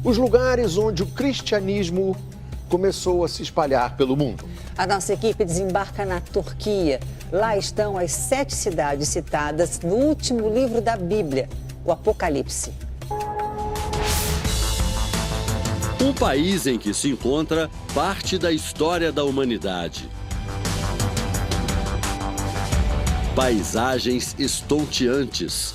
os lugares onde o cristianismo começou a se espalhar pelo mundo. A nossa equipe desembarca na Turquia. Lá estão as 7 cidades citadas no último livro da Bíblia, o Apocalipse. Um país em que se encontra parte da história da humanidade. Paisagens estonteantes.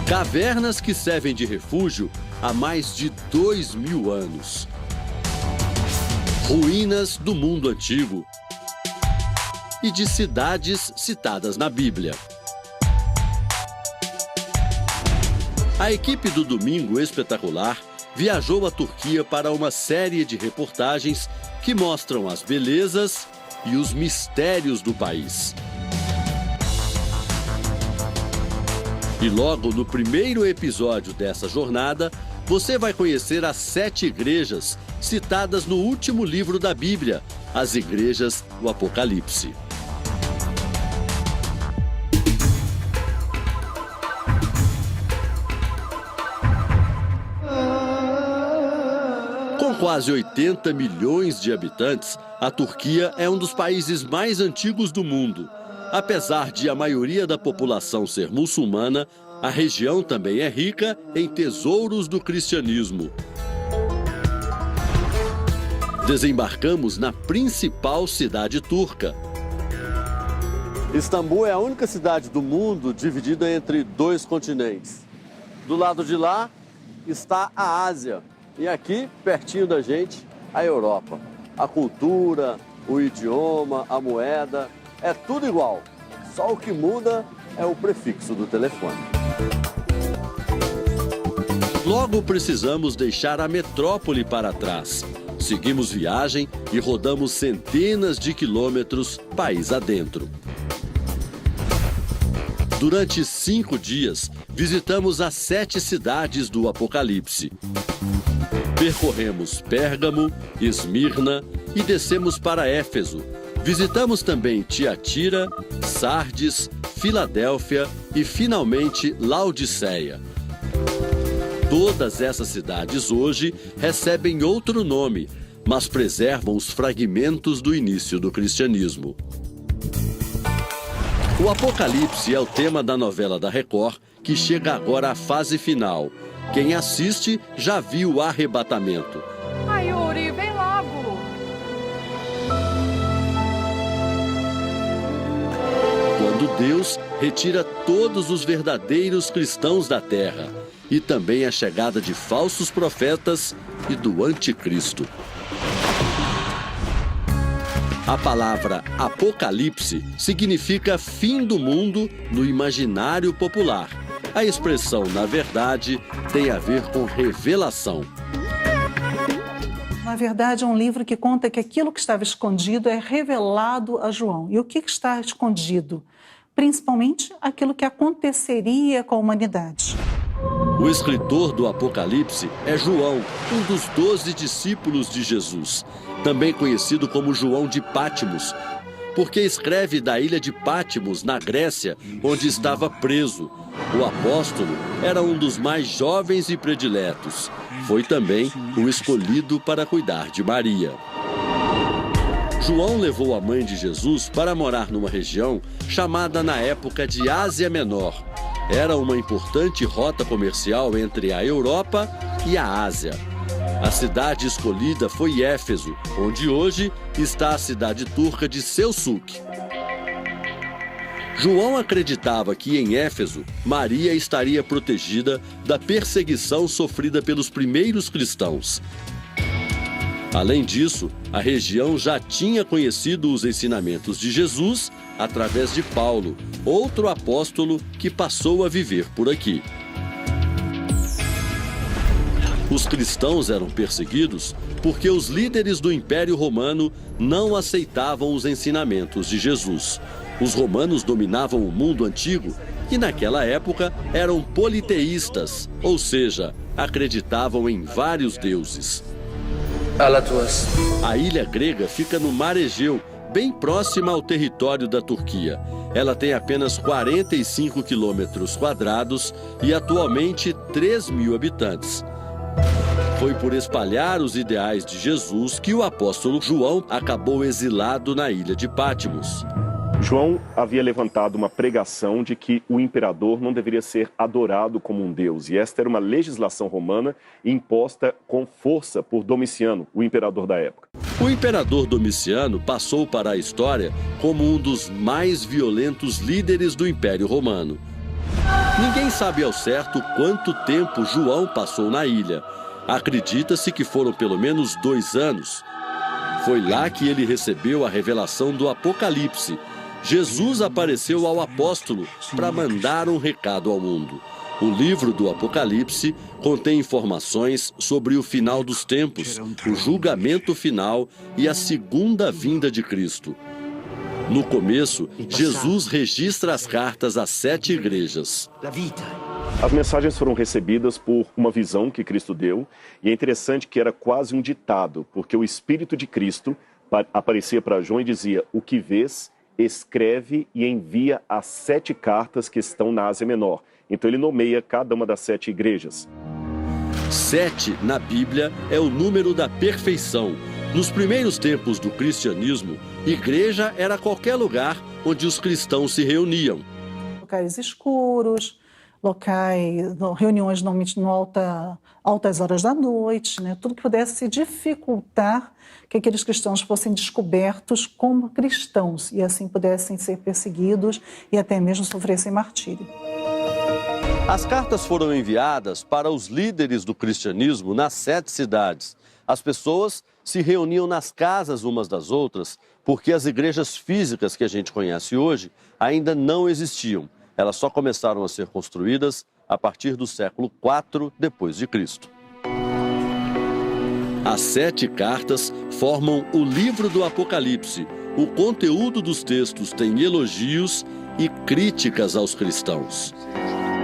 Cavernas que servem de refúgio há mais de 2000 anos. Ruínas do mundo antigo. E de cidades citadas na Bíblia. A equipe do Domingo Espetacular viajou à Turquia para uma série de reportagens que mostram as belezas e os mistérios do país. E logo no primeiro episódio dessa jornada, você vai conhecer as 7 igrejas citadas no último livro da Bíblia, as igrejas do Apocalipse. Com quase 80 milhões de habitantes, a Turquia é um dos países mais antigos do mundo. Apesar de a maioria da população ser muçulmana, a região também é rica em tesouros do cristianismo. Desembarcamos na principal cidade turca. Istambul é a única cidade do mundo dividida entre 2 continentes. Do lado de lá está a Ásia e aqui, pertinho da gente, a Europa. A cultura, o idioma, a moeda, é tudo igual. Só o que muda é o prefixo do telefone. Logo precisamos deixar a metrópole para trás. Seguimos viagem e rodamos centenas de quilômetros país adentro. Durante 5 dias, visitamos as 7 cidades do Apocalipse. Percorremos Pérgamo, Esmirna e descemos para Éfeso. Visitamos também Tiatira, Sardes, Filadélfia e, finalmente, Laodiceia. Todas essas cidades hoje recebem outro nome, mas preservam os fragmentos do início do cristianismo. O Apocalipse é o tema da novela da Record, que chega agora à fase final. Quem assiste já viu o arrebatamento. Ai, Yuri, vem logo! Quando Deus retira todos os verdadeiros cristãos da terra. E também a chegada de falsos profetas e do anticristo. A palavra Apocalipse significa fim do mundo no imaginário popular. A expressão, na verdade, tem a ver com revelação. Na verdade, é um livro que conta que aquilo que estava escondido é revelado a João. E o que está escondido? Principalmente aquilo que aconteceria com a humanidade. O escritor do Apocalipse é João, um dos 12 discípulos de Jesus, também conhecido como João de Pátmos, porque escreve da ilha de Pátmos, na Grécia, onde estava preso. O apóstolo era um dos mais jovens e prediletos. Foi também o escolhido para cuidar de Maria. João levou a mãe de Jesus para morar numa região chamada na época de Ásia Menor. Era uma importante rota comercial entre a Europa e a Ásia. A cidade escolhida foi Éfeso, onde hoje está a cidade turca de Selçuk. João acreditava que em Éfeso, Maria estaria protegida da perseguição sofrida pelos primeiros cristãos. Além disso, a região já tinha conhecido os ensinamentos de Jesus através de Paulo, outro apóstolo que passou a viver por aqui. Os cristãos eram perseguidos porque os líderes do Império Romano não aceitavam os ensinamentos de Jesus. Os romanos dominavam o mundo antigo e, naquela época, eram politeístas, ou seja, acreditavam em vários deuses. A ilha grega fica no Mar Egeu, bem próxima ao território da Turquia. Ela tem apenas 45 quilômetros quadrados e atualmente 3.000 habitantes. Foi por espalhar os ideais de Jesus que o apóstolo João acabou exilado na ilha de Pátimos. João havia levantado uma pregação de que o imperador não deveria ser adorado como um deus. E esta era uma legislação romana imposta com força por Domiciano, o imperador da época. O imperador Domiciano passou para a história como um dos mais violentos líderes do Império Romano. Ninguém sabe ao certo quanto tempo João passou na ilha. Acredita-se que foram pelo menos 2 anos. Foi lá que ele recebeu a revelação do Apocalipse. Jesus apareceu ao apóstolo para mandar um recado ao mundo. O livro do Apocalipse contém informações sobre o final dos tempos, o julgamento final e a segunda vinda de Cristo. No começo, Jesus registra as cartas às 7 igrejas. As mensagens foram recebidas por uma visão que Cristo deu, e é interessante que era quase um ditado, porque o Espírito de Cristo aparecia para João e dizia: o que vês, escreve e envia as 7 cartas que estão na Ásia Menor. Então ele nomeia cada uma das 7 igrejas. 7 na Bíblia é o número da perfeição. Nos primeiros tempos do cristianismo, igreja era qualquer lugar onde os cristãos se reuniam. Locais escuros, locais, reuniões normalmente altas horas da noite, né? Tudo que pudesse dificultar que aqueles cristãos fossem descobertos como cristãos e assim pudessem ser perseguidos e até mesmo sofressem martírio. As cartas foram enviadas para os líderes do cristianismo nas 7 cidades. As pessoas se reuniam nas casas umas das outras porque as igrejas físicas que a gente conhece hoje ainda não existiam. Elas só começaram a ser construídas a partir do século IV depois de Cristo. As 7 cartas formam o livro do Apocalipse. O conteúdo dos textos tem elogios e críticas aos cristãos.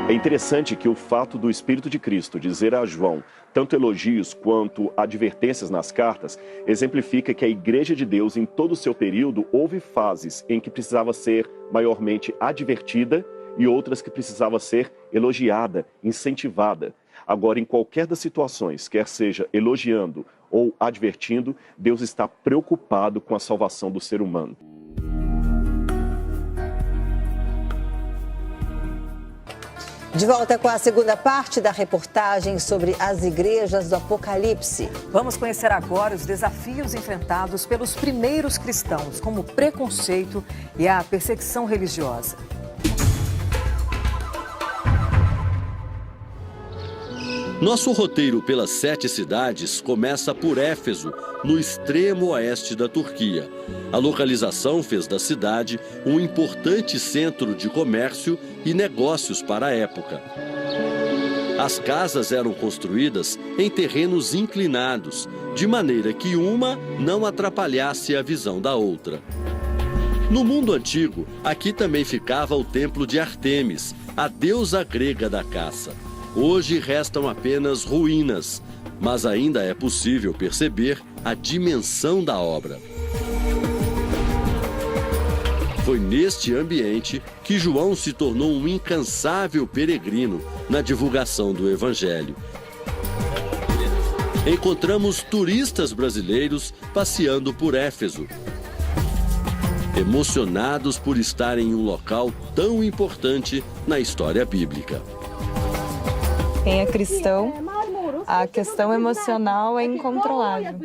É interessante que o fato do Espírito de Cristo dizer a João tanto elogios quanto advertências nas cartas exemplifica que a Igreja de Deus, em todo o seu período, houve fases em que precisava ser maiormente advertida e outras que precisava ser elogiada, incentivada. Agora, em qualquer das situações, quer seja elogiando ou advertindo, Deus está preocupado com a salvação do ser humano. De volta com a segunda parte da reportagem sobre as igrejas do Apocalipse. Vamos conhecer agora os desafios enfrentados pelos primeiros cristãos, como o preconceito e a perseguição religiosa. Nosso roteiro pelas 7 cidades começa por Éfeso, no extremo oeste da Turquia. A localização fez da cidade um importante centro de comércio e negócios para a época. As casas eram construídas em terrenos inclinados, de maneira que uma não atrapalhasse a visão da outra. No mundo antigo, aqui também ficava o templo de Ártemis, a deusa grega da caça. Hoje restam apenas ruínas, mas ainda é possível perceber a dimensão da obra. Foi neste ambiente que João se tornou um incansável peregrino na divulgação do Evangelho. Encontramos turistas brasileiros passeando por Éfeso, emocionados por estar em um local tão importante na história bíblica. Quem é cristão, a questão emocional é incontrolável.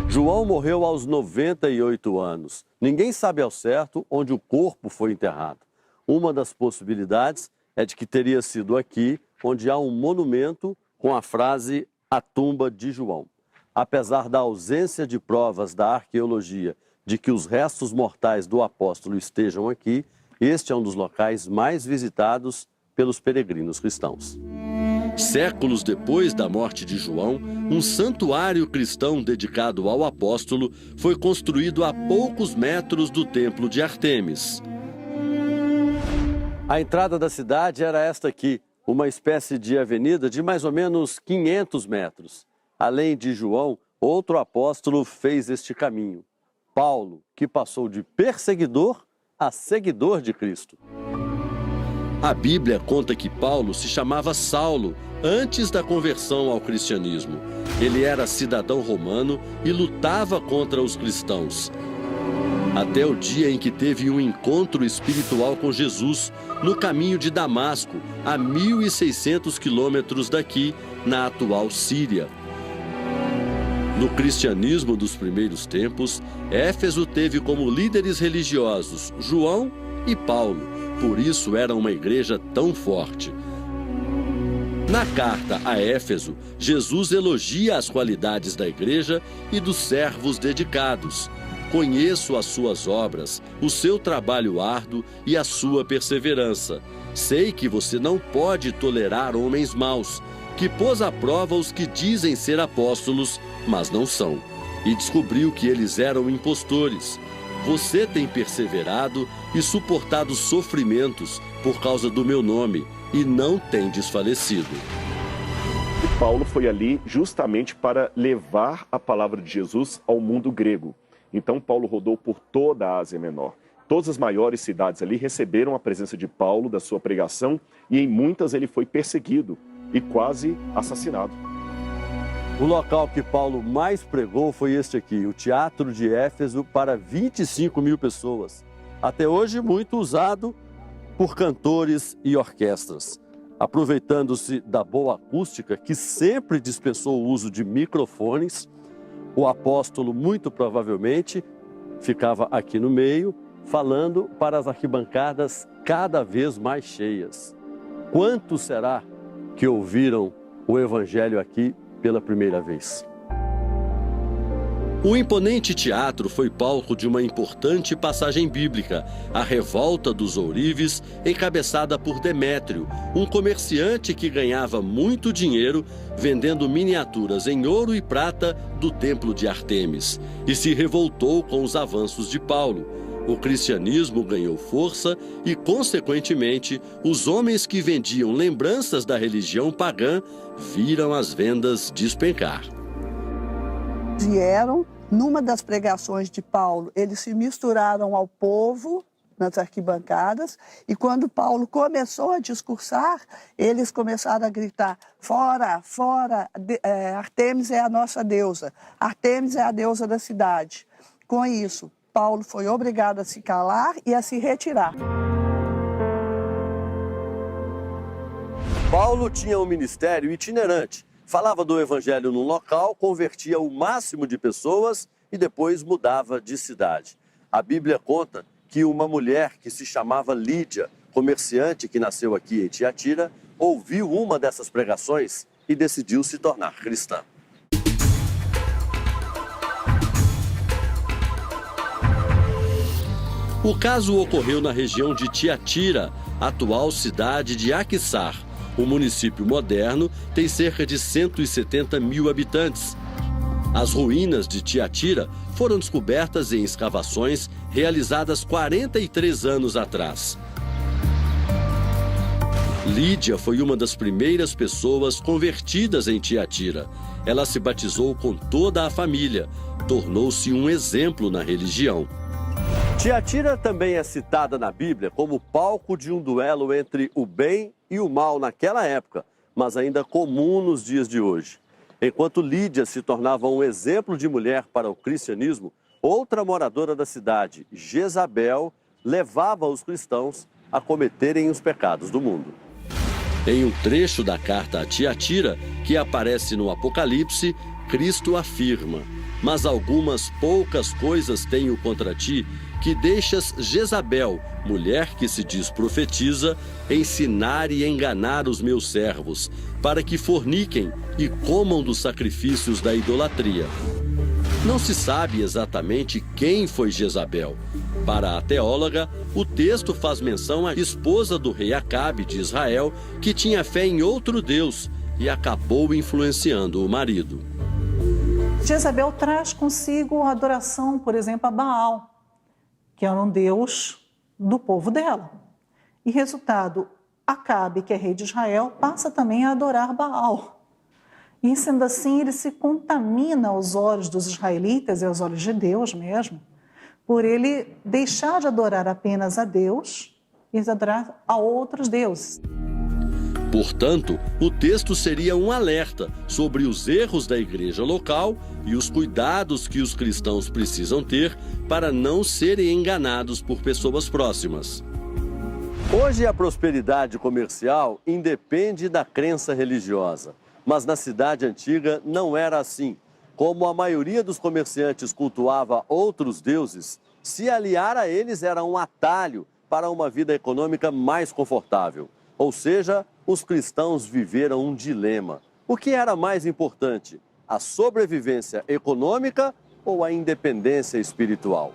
João morreu aos 98 anos. Ninguém sabe ao certo onde o corpo foi enterrado. Uma das possibilidades é de que teria sido aqui, onde há um monumento com a frase "A tumba de João". Apesar da ausência de provas da arqueologia de que os restos mortais do apóstolo estejam aqui, este é um dos locais mais visitados pelos peregrinos cristãos. Séculos depois da morte de João, um santuário cristão dedicado ao apóstolo foi construído a poucos metros do templo de Ártemis. A entrada da cidade era esta aqui, uma espécie de avenida de mais ou menos 500 metros. Além de João, Outro apóstolo fez este caminho, Paulo, que passou de perseguidor a seguidor de Cristo. A Bíblia conta que Paulo se chamava Saulo antes da conversão ao cristianismo. Ele era cidadão romano e lutava contra os cristãos. Até o dia em que teve um encontro espiritual com Jesus no caminho de Damasco, a 1.600 quilômetros daqui, na atual Síria. No cristianismo dos primeiros tempos, Éfeso teve como líderes religiosos João e Paulo. Por isso era uma igreja tão forte. Na carta a Éfeso, Jesus elogia as qualidades da igreja e dos servos dedicados. Conheço as suas obras, o seu trabalho árduo e a sua perseverança. Sei que você não pode tolerar homens maus, que pôs à prova os que dizem ser apóstolos, mas não são, e descobriu que eles eram impostores. Você tem perseverado e suportado sofrimentos por causa do meu nome e não tem desfalecido. E Paulo foi ali justamente para levar a palavra de Jesus ao mundo grego. Então Paulo rodou por toda a Ásia Menor. Todas as maiores cidades ali receberam a presença de Paulo, da sua pregação, e em muitas ele foi perseguido e quase assassinado. O local que Paulo mais pregou foi este aqui, o Teatro de Éfeso, para 25 mil pessoas. Até hoje, muito usado por cantores e orquestras. Aproveitando-se da boa acústica, que sempre dispensou o uso de microfones, o apóstolo, muito provavelmente, ficava aqui no meio, falando para as arquibancadas cada vez mais cheias. Quantos será que ouviram o evangelho aqui pela primeira vez? O imponente teatro foi palco de uma importante passagem bíblica, a Revolta dos Ourives, encabeçada por Demétrio, um comerciante que ganhava muito dinheiro vendendo miniaturas em ouro e prata do templo de Ártemis, e se revoltou com os avanços de Paulo. O cristianismo ganhou força e, consequentemente, os homens que vendiam lembranças da religião pagã viram as vendas despencar. Vieram, numa das pregações de Paulo, eles se misturaram ao povo nas arquibancadas, e quando Paulo começou a discursar, eles começaram a gritar: fora, fora, Ártemis é a nossa deusa, Ártemis é a deusa da cidade. Com isso, Paulo foi obrigado a se calar e a se retirar. Paulo tinha um ministério itinerante. Falava do evangelho num local, convertia o máximo de pessoas e depois mudava de cidade. A Bíblia conta que uma mulher que se chamava Lídia, comerciante que nasceu aqui em Tiatira, ouviu uma dessas pregações e decidiu se tornar cristã. O caso ocorreu na região de Tiatira, atual cidade de Aquissar. O município moderno tem cerca de 170 mil habitantes. As ruínas de Tiatira foram descobertas em escavações realizadas 43 anos atrás. Lídia foi uma das primeiras pessoas convertidas em Tiatira. Ela se batizou com toda a família, tornou-se um exemplo na religião. Tiatira também é citada na Bíblia como palco de um duelo entre o bem e o mal naquela época, mas ainda comum nos dias de hoje. Enquanto Lídia se tornava um exemplo de mulher para o cristianismo, outra moradora da cidade, Jezabel, levava os cristãos a cometerem os pecados do mundo. Em um trecho da carta a Tiatira, que aparece no Apocalipse, Cristo afirma: mas algumas poucas coisas tenho contra ti, que deixas Jezabel, mulher que se diz profetiza, ensinar e enganar os meus servos, para que forniquem e comam dos sacrifícios da idolatria. Não se sabe exatamente quem foi Jezabel. Para a teóloga, o texto faz menção à esposa do rei Acabe de Israel, que tinha fé em outro Deus e acabou influenciando o marido. Jezabel traz consigo a adoração, por exemplo, a Baal, que era um deus do povo dela. E resultado, Acabe, que é rei de Israel, passa também a adorar Baal. E sendo assim, ele se contamina aos olhos dos israelitas e aos olhos de Deus mesmo, por ele deixar de adorar apenas a Deus e de adorar a outros deuses. Portanto, o texto seria um alerta sobre os erros da igreja local e os cuidados que os cristãos precisam ter para não serem enganados por pessoas próximas. Hoje a prosperidade comercial independe da crença religiosa, mas na cidade antiga não era assim. Como a maioria dos comerciantes cultuava outros deuses, se aliar a eles era um atalho para uma vida econômica mais confortável. Ou seja, os cristãos viveram um dilema. O que era mais importante, a sobrevivência econômica ou a independência espiritual?